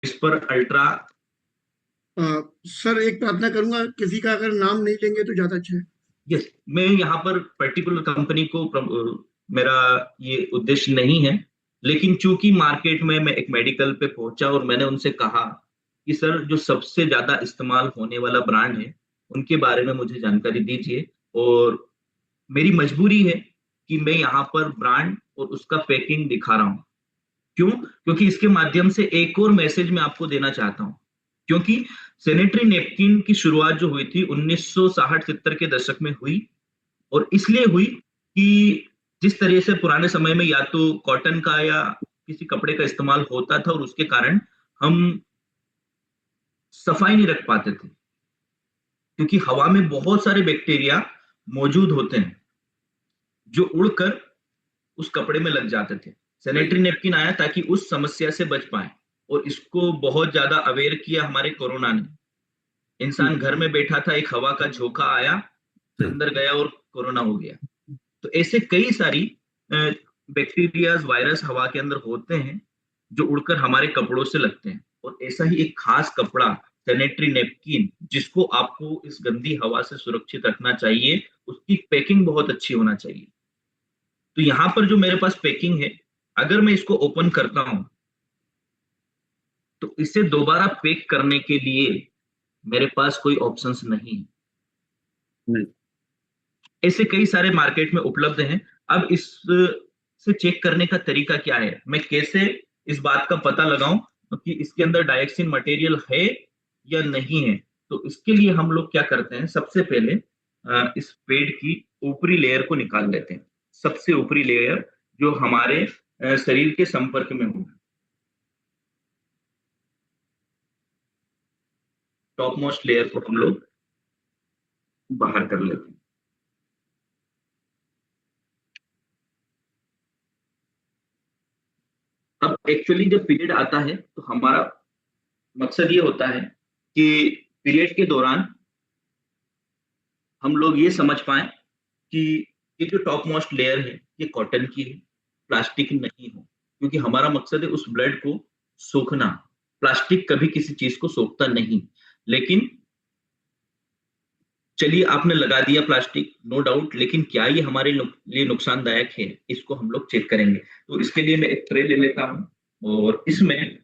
इस पर अल्ट्रा। अ, सर एक प्रार्थना करूंगा, किसी का अगर नाम नहीं लेंगे तो ज्यादा अच्छा है। यस, मैं यहाँ पर पर्टिकुलर कंपनी को मेरा ये उद्देश्य नहीं है, लेकिन चूंकि मार्केट में मैं एक मेडिकल पे पहुंचा और मैंने उनसे कहा कि सर जो सबसे ज्यादा इस्तेमाल होने वाला ब्रांड है उनके बारे में मुझे जानकारी दीजिए, और मेरी मजबूरी है कि मैं यहाँ पर ब्रांड और उसका पैकिंग दिखा रहा हूँ। क्यों? क्योंकि इसके माध्यम से एक और मैसेज मैं आपको देना चाहता हूँ। क्योंकि सैनिटरी नैपकिन की शुरुआत जो हुई थी 1960-70 के दशक में हुई, और इसलिए हुई कि जिस तरह से पुराने समय में या तो कॉटन का या किसी कपड़े का इस्तेमाल होता था, और उसके कारण हम सफाई नहीं रख पाते थे, क्योंकि हवा में बहुत सारे बैक्टीरिया मौजूद होते हैं जो उड़कर उस कपड़े में लग जाते थे। सैनिटरी नैपकिन आया ताकि उस समस्या से बच पाए, और इसको बहुत ज्यादा अवेयर किया हमारे कोरोना ने। इंसान घर में बैठा था, एक हवा का झोंका आया, अंदर गया और कोरोना हो गया। तो ऐसे कई सारी बैक्टीरिया वायरस हवा के अंदर होते हैं जो उड़कर हमारे कपड़ों से लगते हैं, और ऐसा ही एक खास कपड़ा सैनिटरी नैपकिन जिसको आपको इस गंदी हवा से सुरक्षित रखना चाहिए, उसकी पैकिंग बहुत अच्छी होना चाहिए। तो यहाँ पर जो मेरे पास पैकिंग है, अगर मैं इसको ओपन करता हूं तो इसे दोबारा पैक करने के लिए मेरे पास कोई ऑप्शंस नहीं है। नहीं। ऐसे कई सारे मार्केट में उपलब्ध हैं। अब इस से चेक करने का तरीका क्या है, मैं कैसे इस बात का पता लगाऊं कि इसके अंदर डायक्सिन मटेरियल है या नहीं है? तो इसके लिए हम लोग क्या करते हैं, सबसे पहले इस पेड़ की ऊपरी लेयर को निकाल लेते हैं। सबसे ऊपरी लेयर जो हमारे शरीर के संपर्क में हो, टॉप मोस्ट लेयर को हम लोग बाहर कर लेते हैं। अब एक्चुअली जब पीरियड आता है तो हमारा मकसद ये होता है कि पीरियड के दौरान हम लोग ये समझ पाए कि ये जो टॉप मोस्ट लेयर है ये कॉटन की है, प्लास्टिक नहीं हो, क्योंकि हमारा मकसद है उस ब्लड को सोखना। प्लास्टिक कभी किसी चीज को सोखता नहीं। लेकिन चलिए, आपने लगा दिया प्लास्टिक, नो डाउट, लेकिन क्या ये हमारे लिए नुकसानदायक है, इसको हम लोग चेक करेंगे। तो इसके लिए मैं एक ट्रे ले लेता हूँ और इसमें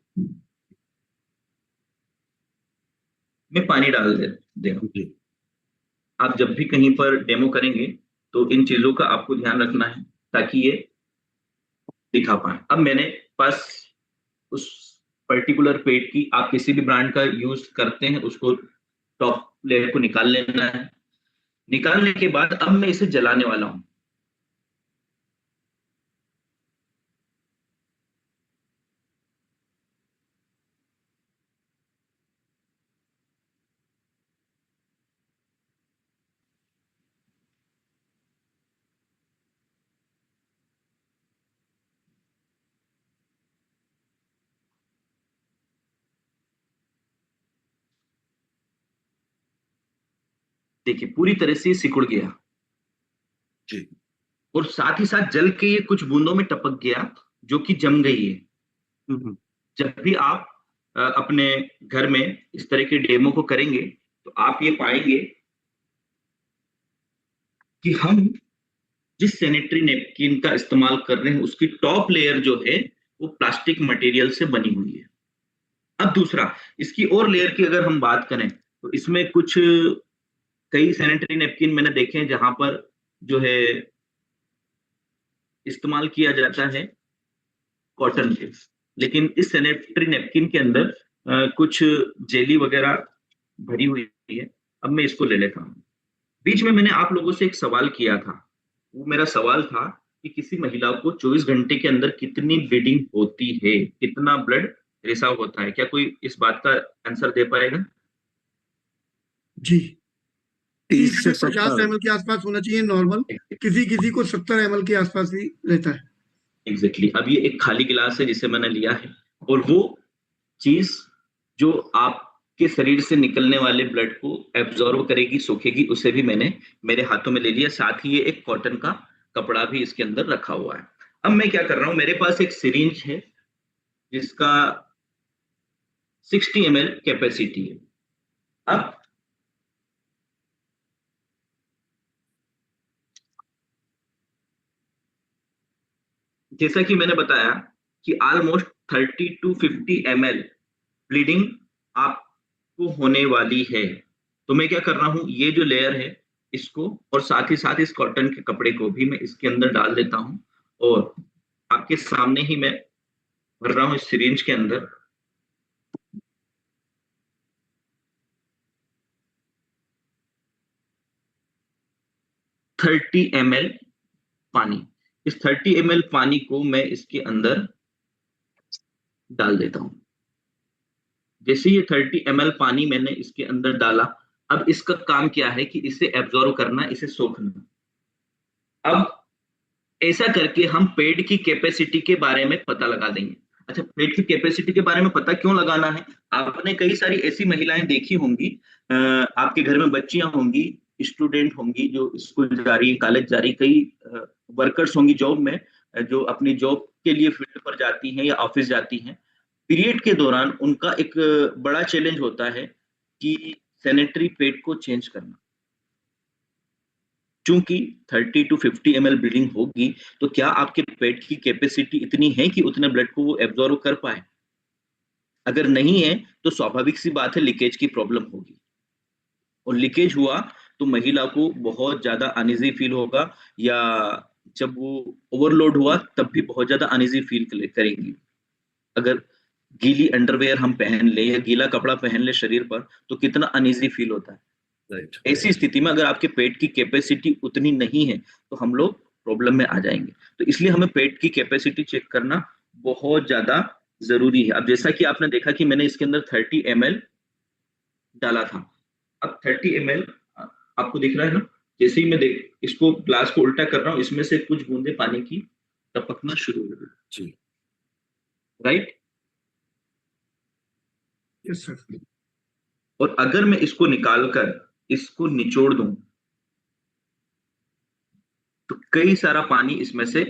मैं पानी डाल दे रहा हूँ। जी। आप जब भी कहीं पर डेमो करेंगे तो इन चीजों का आपको ध्यान रखना है ताकि ये दिखा पाए। अब मैंने पास उस पर्टिकुलर पेड़ की, आप किसी भी ब्रांड का यूज करते हैं, उसको टॉप लेयर को निकाल लेना है। निकालने के बाद अब मैं इसे जलाने वाला हूं। देखिए, पूरी तरह से ये सिकुड़ गया, जी। और साथ ही साथ जल के ये कुछ बूंदों में टपक गया, जो कि जम गई है। हम्म। जब भी आप अपने घर में इस तरह के डेमो को करेंगे तो आप ये पाएंगे कि हम जिस सैनिटरी नैपकिन का इस्तेमाल कर रहे हैं उसकी टॉप लेयर जो है वो प्लास्टिक मटेरियल से बनी हुई है। अब दूसरा, इसकी और लेयर की अगर हम बात करें तो इसमें कुछ कई सैनिटरी नैपकिन मैंने देखे हैं जहां पर जो है इस्तेमाल किया जाता है कॉटन के, लेकिन इस सैनिटरी नैपकिन के अंदर कुछ जेली वगैरह भरी हुई है। अब मैं इसको ले लेता हूँ। बीच में मैंने आप लोगों से एक सवाल किया था, वो मेरा सवाल था कि किसी महिला को 24 घंटे के अंदर कितनी ब्लीडिंग होती है, कितना ब्लड रिसाव होता है? क्या कोई इस बात का आंसर दे पाएगा? जी। 30 30 से से 50 70। एमएल के आसपास होना चाहिए नॉर्मल। किसी किसी को 70 एमएल के आसपास भी रहता है। एग्जैक्टली। अब ये एक खाली गिलास है जिसे मैंने लिया है, और वो चीज जो आपके शरीर से निकलने वाले ब्लड को एब्जॉर्व करेगी, सोखेगी, उसे भी मैंने मेरे हाथों में ले लिया। साथ ही ये एक कॉटन का कपड़ा भी इसके अंदर रखा हुआ है। अब मैं क्या कर रहा हूं, मेरे पास एक सिरिंज है जिसका 60 ml कैपेसिटी है। अब जैसा कि मैंने बताया कि ऑलमोस्ट 30 टू 50 ml ब्लीडिंग आपको होने वाली है। तो मैं क्या कर रहा हूं, ये जो लेयर है इसको और साथ ही साथ इस कॉटन के कपड़े को भी मैं इसके अंदर डाल देता हूं और आपके सामने ही मैं भर रहा हूं इस सिरिंज के अंदर। थर्टी एम एल पानी। इस 30 ml पानी को मैं इसके अंदर डाल देता हूं। जैसे ये 30 ml पानी मैंने इसके अंदर डाला, अब इसका काम क्या है कि इसे एब्जॉर्व करना, इसे सोखना। अब ऐसा करके हम पेड़ की कैपेसिटी के बारे में पता लगा देंगे। अच्छा, पेड़ की कैपेसिटी के बारे में पता क्यों लगाना है? आपने कई सारी ऐसी महिलाएं देखी होंगी, आपके घर में बच्चियां होंगी, स्टूडेंट होंगी जो स्कूल जा रही, कॉलेज जा रही, कई वर्कर्स होंगी जॉब में, जो अपनी जॉब के लिए फील्ड पर जाती हैं या ऑफिस जाती हैं। पीरियड के दौरान उनका एक बड़ा चैलेंज होता है कि सैनिटरी पैड को चेंज करना। चूंकि 30 टू 50 ml ब्लीडिंग होगी, तो क्या आपके पेट की कैपेसिटी इतनी है कि उतने ब्लड को वो एब्जॉर्व कर पाए? अगर नहीं है तो स्वाभाविक सी बात है, लीकेज की प्रॉब्लम होगी। और लीकेज हुआ तो महिला को बहुत ज्यादा अनईजी फील होगा, या जब वो ओवरलोड हुआ तब भी बहुत ज्यादा अनईजी फील करेंगी। अगर गीली अंडरवेयर हम पहन ले या गीला कपड़ा पहन ले शरीर पर, तो कितना अनईजी फील होता है। राइट। ऐसी स्थिति में अगर आपके पेट की कैपेसिटी उतनी नहीं है तो हम लोग प्रॉब्लम में आ जाएंगे। तो इसलिए हमें पेट की कैपेसिटी चेक करना बहुत ज्यादा जरूरी है। अब जैसा कि आपने देखा कि मैंने इसके अंदर 30 ml डाला था। अब 30 ml आपको दिख रहा है ना? जैसे ही मैं देख इसको ग्लास को उल्टा कर रहा हूँ, इसमें से कुछ बूंदे पानी की टपकना शुरू हो गई। जी। राइट। Yes sir. और अगर मैं इसको निकाल कर इसको निचोड़ दूं तो कई सारा पानी इसमें से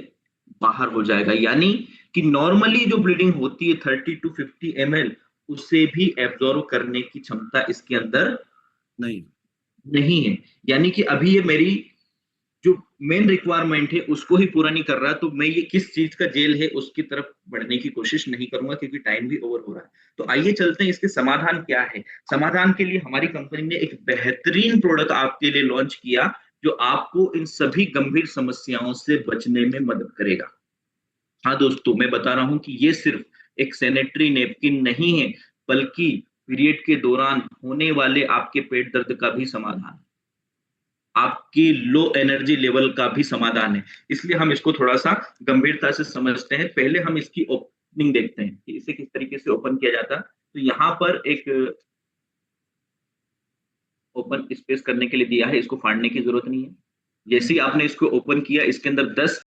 बाहर हो जाएगा। यानी कि नॉर्मली जो ब्लीडिंग होती है 30 टू 50 ml, उसे भी एब्जॉर्व करने की क्षमता इसके अंदर नहीं। नहीं है। यानी कि अभी ये मेरी जो मेन रिक्वायरमेंट है उसको ही पूरा नहीं कर रहा, तो मैं ये किस चीज का जेल है उसकी तरफ बढ़ने की कोशिश नहीं करूंगा, क्योंकि टाइम भी ओवर हो रहा है। तो आइए चलते हैं इसके समाधान क्या है। समाधान के लिए हमारी कंपनी ने एक बेहतरीन प्रोडक्ट आपके लिए लॉन्च किया, जो आपको इन सभी गंभीर समस्याओं से बचने में मदद करेगा। हाँ दोस्तों, मैं बता रहा हूं कि ये सिर्फ एक सैनिटरी नैपकिन नहीं है, बल्कि पीरियड के दौरान होने वाले आपके पेट दर्द का भी समाधान है, आपकी लो एनर्जी लेवल का भी समाधान है। इसलिए हम इसको थोड़ा सा गंभीरता से समझते हैं। पहले हम इसकी ओपनिंग देखते हैं कि इसे किस तरीके से ओपन किया जाता है। तो यहाँ पर एक ओपन स्पेस करने के लिए दिया है, इसको फाड़ने की जरूरत नहीं है। जैसे ही आपने इसको ओपन किया, इसके अंदर 10